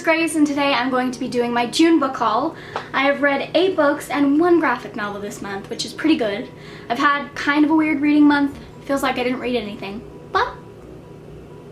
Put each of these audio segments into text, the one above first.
Grace, and today I'm going to be doing my June book haul. I have read 8 books and 1 graphic novel this month, which is pretty good. I've had kind of a weird reading month. Feels like I didn't read anything, but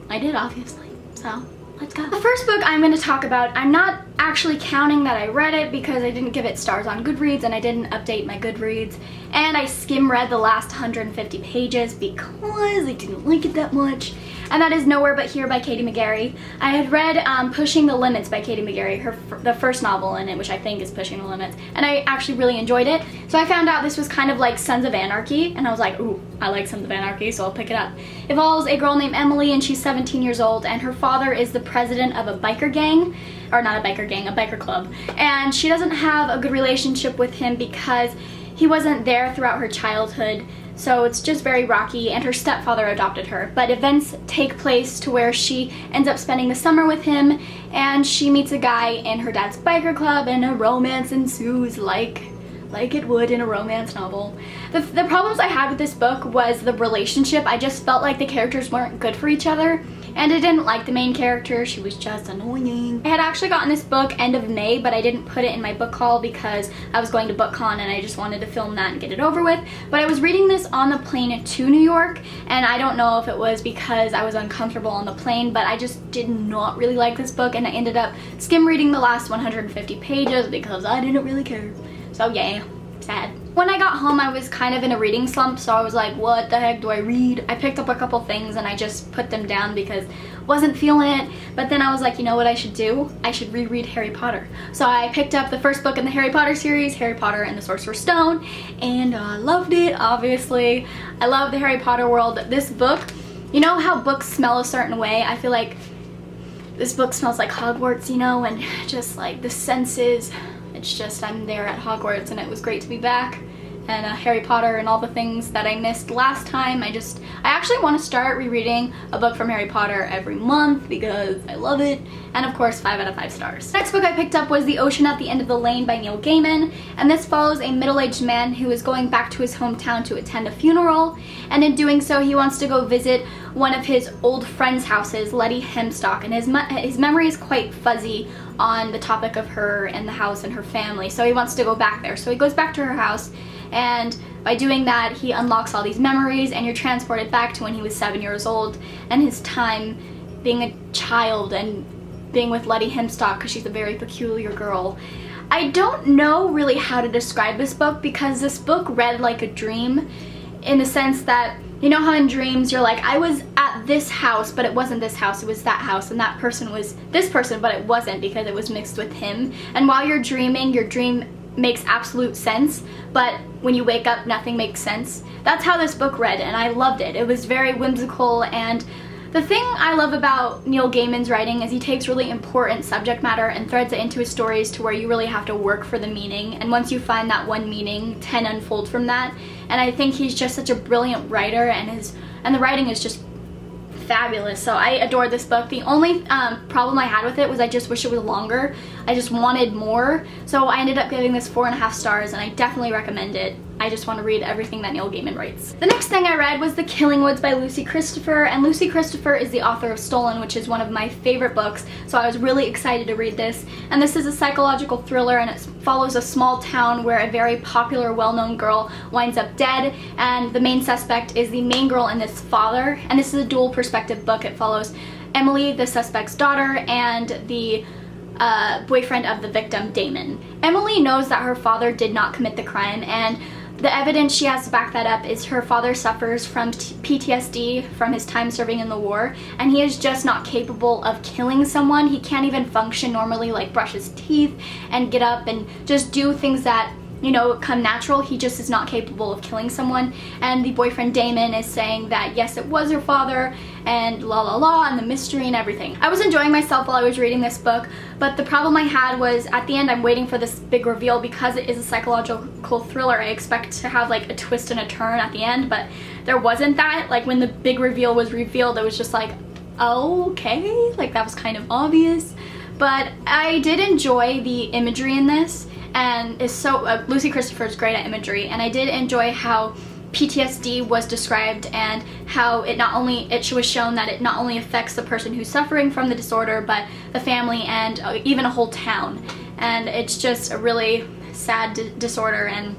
I did, obviously, so let's go. The first book I'm going to talk about, I'm not actually counting that I read it because I didn't give it stars on Goodreads and I didn't update my Goodreads, and I skim read the last 150 pages because I didn't like it that much. And that is Nowhere But Here by Katie McGarry. I had read Pushing the Limits by Katie McGarry, the first novel in it, which I think is Pushing the Limits, and I actually really enjoyed it. So I found out this was kind of like Sons of Anarchy, and I was like, ooh, I like Sons of Anarchy, so I'll pick it up. It follows a girl named Emily, and she's 17 years old, and her father is the president of a biker gang, or not a biker gang, a biker club, and she doesn't have a good relationship with him because he wasn't there throughout her childhood. So it's just very rocky, and her stepfather adopted her. But events take place to where she ends up spending the summer with him, and she meets a guy in her dad's biker club, and a romance ensues like it would in a romance novel. The problems I had with this book was the relationship. I just felt like the characters weren't good for each other, and I didn't like the main character. She was just annoying. I had actually gotten this book end of May, but I didn't put it in my book haul because I was going to BookCon and I just wanted to film that and get it over with. But I was reading this on the plane to New York, and I don't know if it was because I was uncomfortable on the plane, but I just did not really like this book, and I ended up skim reading the last 150 pages because I didn't really care. So yeah, sad. When I got home, I was kind of in a reading slump, so I was like, what the heck do I read? I picked up a couple things and I just put them down because I wasn't feeling it. But then I was like, you know what I should do? I should reread Harry Potter. So I picked up the first book in the Harry Potter series, Harry Potter and the Sorcerer's Stone, and I loved it, obviously. I love the Harry Potter world. This book, you know how books smell a certain way? I feel like this book smells like Hogwarts, you know, and just like the senses. It's just, I'm there at Hogwarts, and it was great to be back, and Harry Potter and all the things that I missed last time. I actually want to start rereading a book from Harry Potter every month because I love it, and of course 5 out of 5 stars. The next book I picked up was The Ocean at the End of the Lane by Neil Gaiman, and this follows a middle-aged man who is going back to his hometown to attend a funeral, and in doing so he wants to go visit one of his old friend's houses, Letty Hemstock, and his memory is quite fuzzy on the topic of her and the house and her family, so he wants to go back there. So he goes back to her house, and by doing that he unlocks all these memories, and you're transported back to when he was 7 years old and his time being a child and being with Letty Hemstock because she's a very peculiar girl. I don't know really how to describe this book because this book read like a dream, in the sense that, you know how in dreams you're like, I was at this house, but it wasn't this house, it was that house, and that person was this person, but it wasn't because it was mixed with him. And while you're dreaming, your dream makes absolute sense, but when you wake up, nothing makes sense. That's how this book read, and I loved it. It was very whimsical, and the thing I love about Neil Gaiman's writing is he takes really important subject matter and threads it into his stories to where you really have to work for the meaning, and once you find that one meaning, 10 unfold from that. And I think he's just such a brilliant writer, and the writing is just fabulous. So I adored this book. The only problem I had with it was I just wish it was longer. I just wanted more. So I ended up giving this 4.5 stars, and I definitely recommend it. I just want to read everything that Neil Gaiman writes. The next thing I read was The Killing Woods by Lucy Christopher, and Lucy Christopher is the author of Stolen, which is one of my favorite books, so I was really excited to read this. And this is a psychological thriller, and it follows a small town where a very popular, well-known girl winds up dead, and the main suspect is the main girl and this father. And this is a dual perspective book. It follows Emily, the suspect's daughter, and the boyfriend of the victim, Damon. Emily knows that her father did not commit the crime, and the evidence she has to back that up is her father suffers from PTSD from his time serving in the war, and he is just not capable of killing someone. He can't even function normally, like brush his teeth and get up and just do things that, you know, come natural. He just is not capable of killing someone. And the boyfriend Damon is saying that yes, it was her father, and la la la, and the mystery and everything. I was enjoying myself while I was reading this book, but the problem I had was at the end I'm waiting for this big reveal. Because it is a psychological thriller, I expect to have like a twist and a turn at the end, but there wasn't that. Like when the big reveal was revealed, it was just like, okay, like that was kind of obvious. But I did enjoy the imagery in this, and is so Lucy Christopher is great at imagery, and I did enjoy how PTSD was described, and how it was shown that it not only affects the person who's suffering from the disorder, but the family and even a whole town. And it's just a really sad disorder, and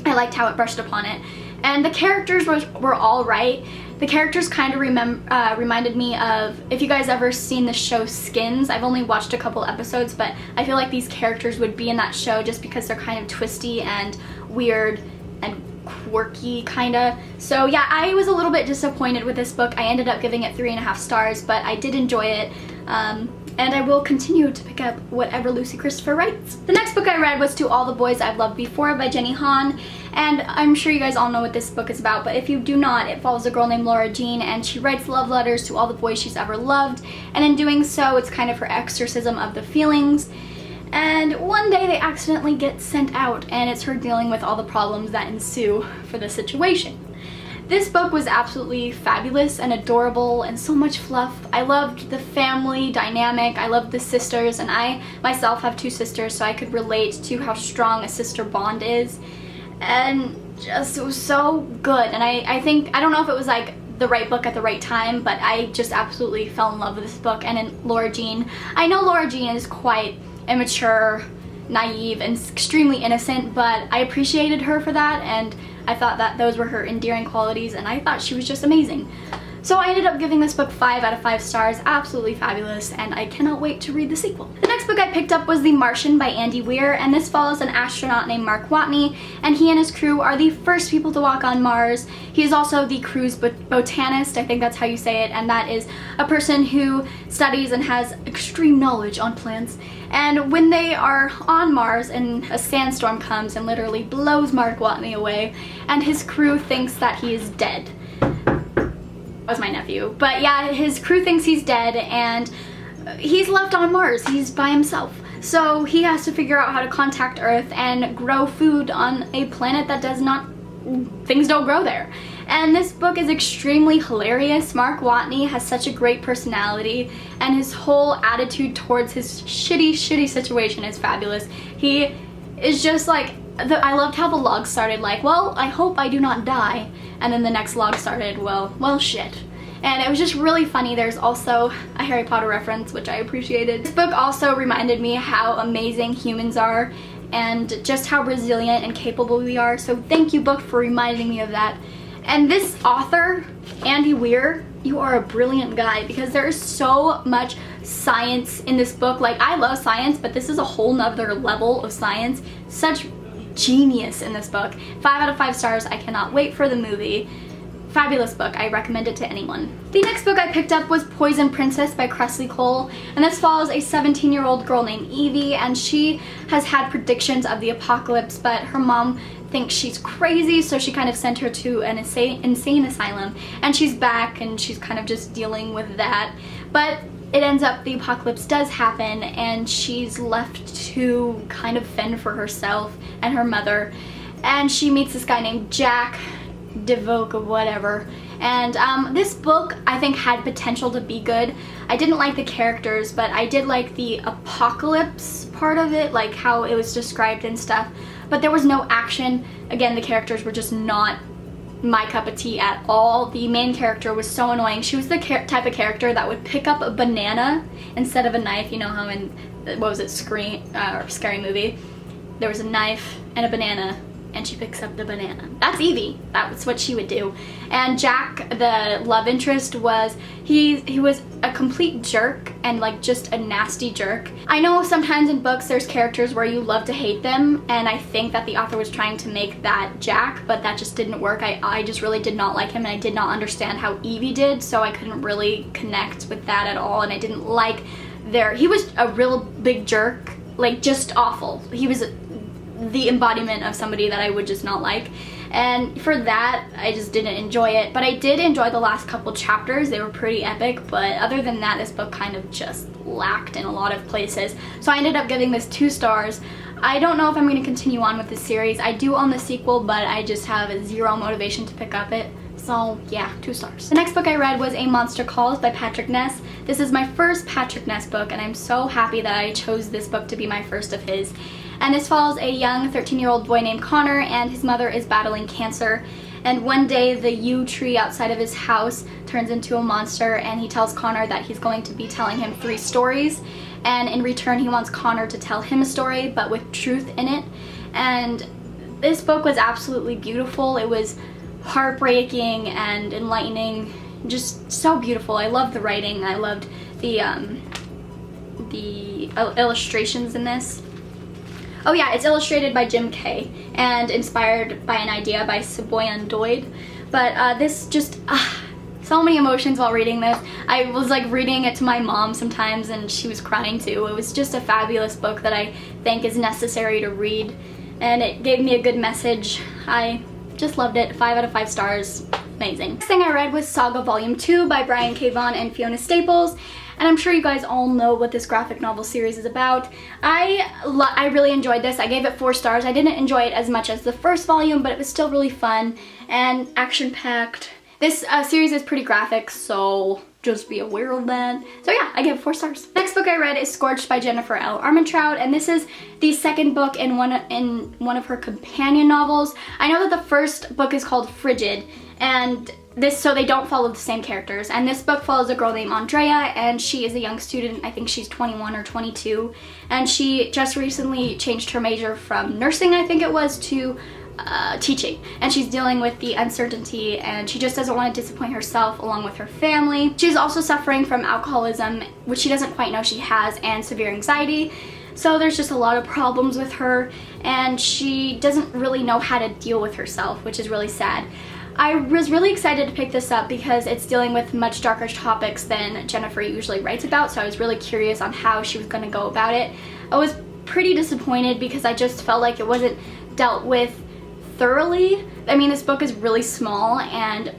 I liked how it brushed upon it. And the characters were all right. The characters kind of reminded me of, if you guys ever seen the show Skins. I've only watched a couple episodes, but I feel like these characters would be in that show just because they're kind of twisty and weird and quirky, kinda. So yeah, I was a little bit disappointed with this book. I ended up giving it 3.5 stars, but I did enjoy it. And I will continue to pick up whatever Lucy Christopher writes. The next book I read was To All the Boys I've Loved Before by Jenny Han, and I'm sure you guys all know what this book is about, but if you do not, it follows a girl named Laura Jean, and she writes love letters to all the boys she's ever loved, and in doing so, it's kind of her exorcism of the feelings. And one day they accidentally get sent out, and it's her dealing with all the problems that ensue for the situation. This book was absolutely fabulous and adorable and so much fluff. I loved the family dynamic, I loved the sisters, and I myself have 2 sisters, so I could relate to how strong a sister bond is. And just, it was so good. And I think, I don't know if it was like the right book at the right time, but I just absolutely fell in love with this book. And in Laura Jean, I know Laura Jean is quite immature, naive, and extremely innocent, but I appreciated her for that, and I thought that those were her endearing qualities, and I thought she was just amazing. So I ended up giving this book 5 out of 5 stars, absolutely fabulous, and I cannot wait to read the sequel. The next book I picked up was The Martian by Andy Weir, and this follows an astronaut named Mark Watney, and he and his crew are the first people to walk on Mars. He is also the crew's botanist, I think that's how you say it, and that is a person who studies and has extreme knowledge on plants. And when they are on Mars and a sandstorm comes and literally blows Mark Watney away, and his crew thinks that he is dead. That was my nephew. But yeah, his crew thinks he's dead, and he's left on Mars. He's by himself. So he has to figure out how to contact Earth and grow food on a planet that things don't grow there. And this book is extremely hilarious. Mark Watney has such a great personality, and his whole attitude towards his shitty situation is fabulous. He is just like, I loved how the log started like, well, I hope I do not die. And then the next log started, well shit. And it was just really funny. There's also a Harry Potter reference, which I appreciated. This book also reminded me how amazing humans are and just how resilient and capable we are. So thank you, book, for reminding me of that. And this author, Andy Weir, you are a brilliant guy, because there is so much science in this book. Like, I love science, but this is a whole nother level of science. Such genius in this book. 5 out of 5 stars. I cannot wait for the movie. Fabulous book. I recommend it to anyone. The next book I picked up was Poison Princess by Cressley Cole, and this follows a 17-year-old girl named Evie, and she has had predictions of the apocalypse, but her mom thinks she's crazy, so she kind of sent her to an insane asylum, and she's back and she's kind of just dealing with that. But it ends up the apocalypse does happen, and she's left to kind of fend for herself and her mother, and she meets this guy named Jack DeVoe or whatever. And this book I think had potential to be good. I didn't like the characters, but I did like the apocalypse part of it, like how it was described and stuff, but there was no action. Again, the characters were just not my cup of tea at all. The main character was so annoying. She was the type of character that would pick up a banana instead of a knife. You know how in, what was it, Scary Movie, there was a knife and a banana, and she picks up the banana. That's Evie. That's what she would do. And Jack, the love interest, he was a complete jerk, and like just a nasty jerk. I know sometimes in books there's characters where you love to hate them, and I think that the author was trying to make that Jack, but that just didn't work. I just really did not like him, and I did not understand how Evie did, so I couldn't really connect with that at all, and I didn't like he was a real big jerk, like just awful. He was the embodiment of somebody that I would just not like, and for that I just didn't enjoy it. But I did enjoy the last couple chapters. They were pretty epic, but other than that, this book kind of just lacked in a lot of places, so I ended up giving this 2 stars. I don't know if I'm going to continue on with this series. I do own the sequel, but I just have zero motivation to pick up it. So yeah, 2 stars. The next book I read was A Monster Calls by Patrick Ness. This is my first Patrick Ness book, and I'm so happy that I chose this book to be my first of his. And this follows a young 13-year-old boy named Connor, and his mother is battling cancer. and one day the yew tree outside of his house turns into a monster, and he tells Connor that he's going to be telling him 3 stories, and in return he wants Connor to tell him a story but with truth in it. And this book was absolutely beautiful. It was heartbreaking and enlightening, just so beautiful. I loved the writing. I loved the illustrations in this. Oh yeah, it's illustrated by Jim Kay and inspired by an idea by Saboyan Doyd. But this just, so many emotions while reading this. I was like reading it to my mom sometimes and she was crying too. It was just a fabulous book that I think is necessary to read, and it gave me a good message. I just loved it. 5 out of 5 stars. Amazing. Next thing I read was Saga Volume 2 by Brian K. Vaughan and Fiona Staples. And I'm sure you guys all know what this graphic novel series is about. I really enjoyed this. I gave it 4 stars. I didn't enjoy it as much as the first volume, but it was still really fun and action-packed. This series is pretty graphic, so just be aware of that. So yeah, I give it 4 stars. Next book I read is Scorched by Jennifer L. Armentrout, and this is the second book in one of her companion novels. I know that the first book is called Frigid, and so they don't follow the same characters. And this book follows a girl named Andrea, and she is a young student. I think she's 21 or 22, and she just recently changed her major from nursing, I think it was, to teaching, and she's dealing with the uncertainty, and she just doesn't want to disappoint herself along with her family. She's also suffering from alcoholism, which she doesn't quite know she has, and severe anxiety. So there's just a lot of problems with her, and she doesn't really know how to deal with herself, which is really sad. I was really excited to pick this up because it's dealing with much darker topics than Jennifer usually writes about, so I was really curious on how she was going to go about it. I was pretty disappointed because I just felt like it wasn't dealt with thoroughly. I mean, this book is really small, and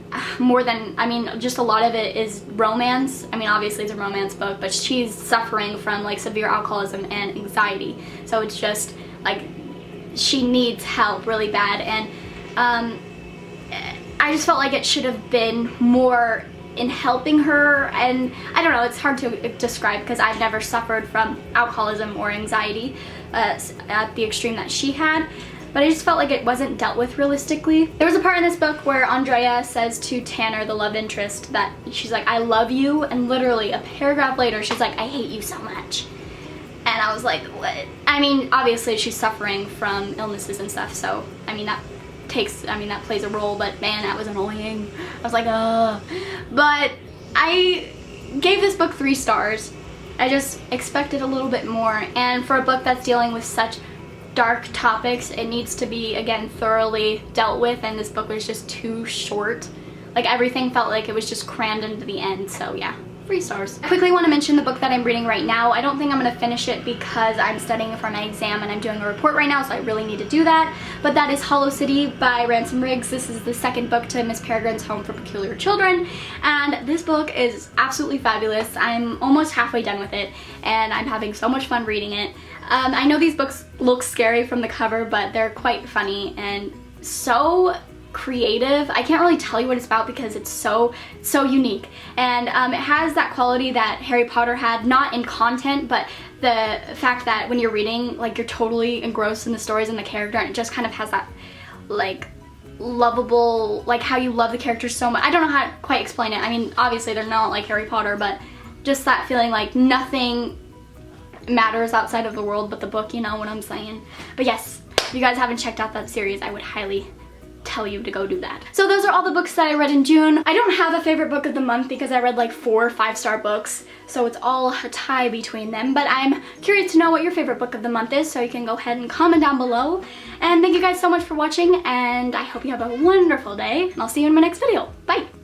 just a lot of it is romance. I mean, obviously it's a romance book, but she's suffering from like severe alcoholism and anxiety, so it's just like she needs help really bad, and I just felt like it should have been more in helping her, and I don't know, it's hard to describe because I've never suffered from alcoholism or anxiety at the extreme that she had. But I just felt like it wasn't dealt with realistically. There was a part in this book where Andrea says to Tanner, the love interest, that she's like, I love you, and literally a paragraph later she's like, I hate you so much. And I was like, what? I mean, obviously she's suffering from illnesses and stuff, so I mean that plays a role, but man, that was annoying. I was like, ugh. But I gave this book 3 stars. I just expected a little bit more, and for a book that's dealing with such dark topics, it needs to be, again, thoroughly dealt with, and this book was just too short. Like, everything felt like it was just crammed into the end, so yeah, 3 stars. I quickly want to mention the book that I'm reading right now. I don't think I'm going to finish it because I'm studying for my exam and I'm doing a report right now, so I really need to do that. But that is Hollow City by Ransom Riggs. This is the second book to Miss Peregrine's Home for Peculiar Children, and this book is absolutely fabulous. I'm almost halfway done with it, and I'm having so much fun reading it. I know these books look scary from the cover, but they're quite funny and so creative. I can't really tell you what it's about because it's so unique, and it has that quality that Harry Potter had, not in content, but the fact that when you're reading, like, you're totally engrossed in the stories and the character, and it just kind of has that like lovable, like how you love the characters so much. I don't know how to quite explain it. I mean, obviously they're not like Harry Potter, but just that feeling like nothing matters outside of the world but the book, you know what I'm saying? But yes, if you guys haven't checked out that series, I would highly tell you to go do that. So those are all the books that I read in June. I don't have a favorite book of the month because I read like 4 5-star books, so it's all a tie between them, but I'm curious to know what your favorite book of the month is, so you can go ahead and comment down below. And thank you guys so much for watching, and I hope you have a wonderful day, and I'll see you in my next video. Bye!